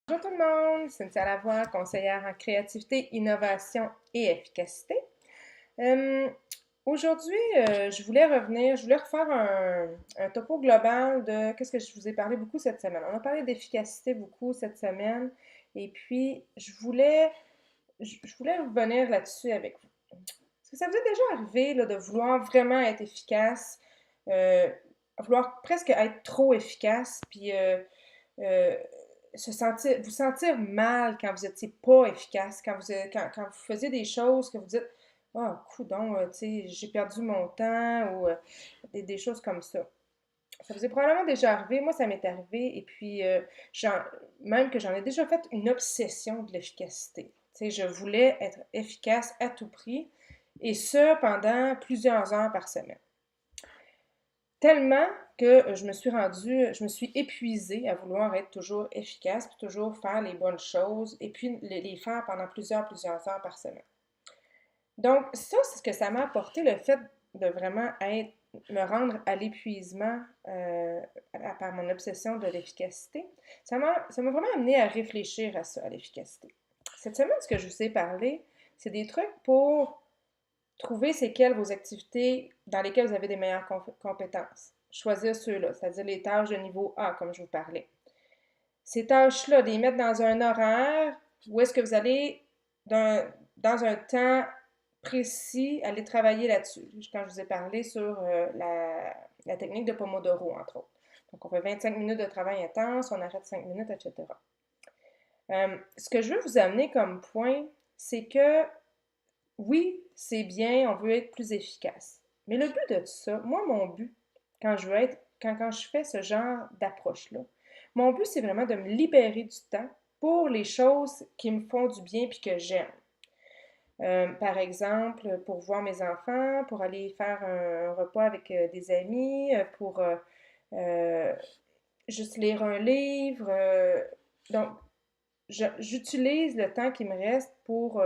Bonjour tout le monde, Cynthia Lavoie, conseillère en créativité, innovation et efficacité. Euh, Aujourd'hui, je voulais refaire un topo global de qu'est-ce que je vous ai parlé beaucoup cette semaine. On a parlé d'efficacité beaucoup cette semaine et puis je voulais revenir là-dessus avec vous. Est-ce que ça vous est déjà arrivé là, de vouloir vraiment être efficace, euh, vouloir presque être trop efficace, puis euh, vous sentir mal quand vous n'étiez pas efficace, quand vous faisiez des choses que vous dites, ah, coudonc, tu sais, j'ai perdu mon temps ou des choses comme ça. Ça vous est probablement déjà arrivé. Moi, ça m'est arrivé. Et puis, même que j'en ai déjà fait une obsession de l'efficacité. Tu sais, je voulais être efficace à tout prix. Et ce, pendant plusieurs heures par semaine. Tellement que je me suis épuisée à vouloir être toujours efficace, puis toujours faire les bonnes choses, et puis les faire pendant plusieurs heures par semaine. Donc, ça, c'est ce que ça m'a apporté, le fait de vraiment me rendre à l'épuisement par mon obsession de l'efficacité. Ça m'a vraiment amené à réfléchir à ça, à l'efficacité. Cette semaine, ce que je vous ai parlé, c'est des trucs pour trouver c'est quelles vos activités dans lesquelles vous avez des meilleures compétences. Choisir ceux-là, c'est-à-dire les tâches de niveau A, comme je vous parlais. Ces tâches-là, de les mettre dans un horaire où est-ce que vous allez, dans un temps précis, aller travailler là-dessus. Quand je vous ai parlé sur la technique de Pomodoro, entre autres. Donc, on fait 25 minutes de travail intense, on arrête 5 minutes, etc. Ce que je veux vous amener comme point, c'est que oui, c'est bien, on veut être plus efficace. Mais le but de tout ça, moi, mon but, quand je fais ce genre d'approche-là, mon but, c'est vraiment de me libérer du temps pour les choses qui me font du bien puis que j'aime. Par exemple, pour voir mes enfants, pour aller faire un repas avec des amis, pour euh, juste lire un livre. Donc, j'utilise le temps qui me reste pour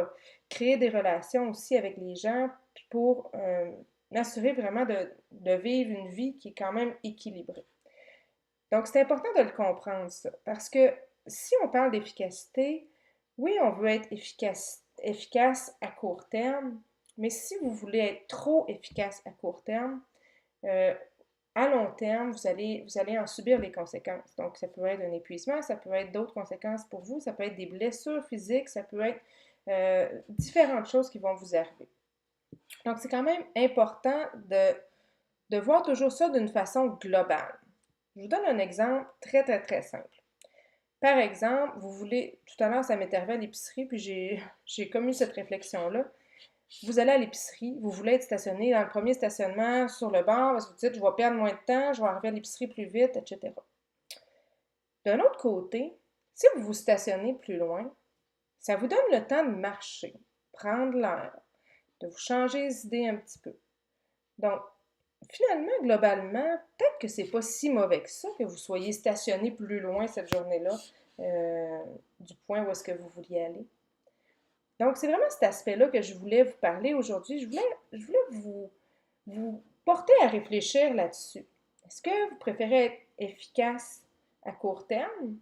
créer des relations aussi avec les gens, puis pour m'assurer vraiment de vivre une vie qui est quand même équilibrée. Donc, c'est important de le comprendre, ça, parce que si on parle d'efficacité, oui, on veut être efficace à court terme, mais si vous voulez être trop efficace à court terme, euh, à long terme, vous allez en subir les conséquences. Donc, ça peut être un épuisement, ça peut être d'autres conséquences pour vous, ça peut être des blessures physiques, ça peut être différentes choses qui vont vous arriver. Donc, c'est quand même important de voir toujours ça d'une façon globale. Je vous donne un exemple très simple. Par exemple, tout à l'heure, ça m'est arrivé à l'épicerie, puis j'ai commis cette réflexion-là. Vous allez à l'épicerie, vous voulez être stationné dans le premier stationnement sur le bord parce que vous dites, je vais perdre moins de temps, je vais arriver à l'épicerie plus vite, etc. D'un autre côté, si vous vous stationnez plus loin, ça vous donne le temps de marcher, prendre l'air, de vous changer les idées un petit peu. Donc, finalement, globalement, peut-être que c'est pas si mauvais que ça que vous soyez stationné plus loin cette journée-là du point où est-ce que vous vouliez aller. Donc, c'est vraiment cet aspect-là que je voulais vous parler aujourd'hui. Je voulais vous porter à réfléchir là-dessus. Est-ce que vous préférez être efficace à court terme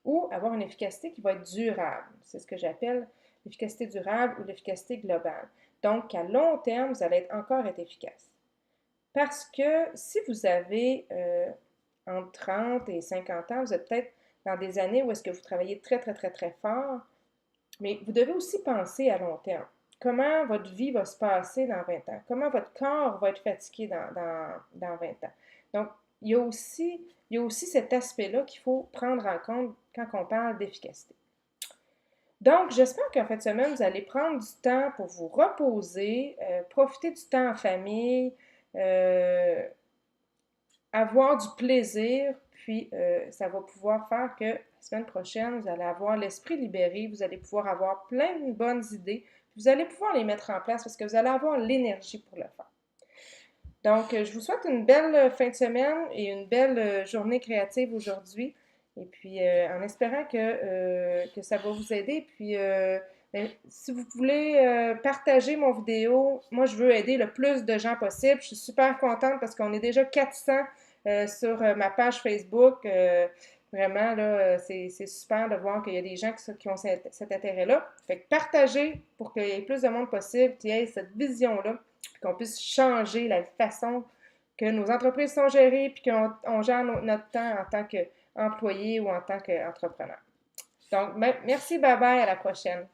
ou avoir une efficacité qui va être durable? C'est ce que j'appelle l'efficacité durable ou l'efficacité globale. Donc, à long terme, vous allez encore être efficace. Parce que si vous avez entre 30 et 50 ans, vous êtes peut-être dans des années où est-ce que vous travaillez très fort, mais vous devez aussi penser à long terme. Comment votre vie va se passer dans 20 ans? Comment votre corps va être fatigué dans 20 ans? Donc, il y a aussi cet aspect-là qu'il faut prendre en compte quand on parle d'efficacité. Donc, j'espère qu'en fin de semaine, vous allez prendre du temps pour vous reposer, profiter du temps en famille, euh, avoir du plaisir, puis ça va pouvoir faire que la semaine prochaine, vous allez avoir l'esprit libéré, vous allez pouvoir avoir plein de bonnes idées, vous allez pouvoir les mettre en place parce que vous allez avoir l'énergie pour le faire. Donc, je vous souhaite une belle fin de semaine et une belle journée créative aujourd'hui. Et puis, en espérant que ça va vous aider. Puis, ben, si vous voulez partager mon vidéo, moi, je veux aider le plus de gens possible. Je suis super contente parce qu'on est déjà 400 sur ma page Facebook. Vraiment, là, c'est super de voir qu'il y a des gens qui ont cet intérêt-là. Fait que partagez pour qu'il y ait plus de monde possible, qui ait cette vision-là, puis qu'on puisse changer la façon que nos entreprises sont gérées, puis qu'on gère notre temps en tant qu'employé ou en tant qu'entrepreneur. Donc, merci, bye bye, à la prochaine.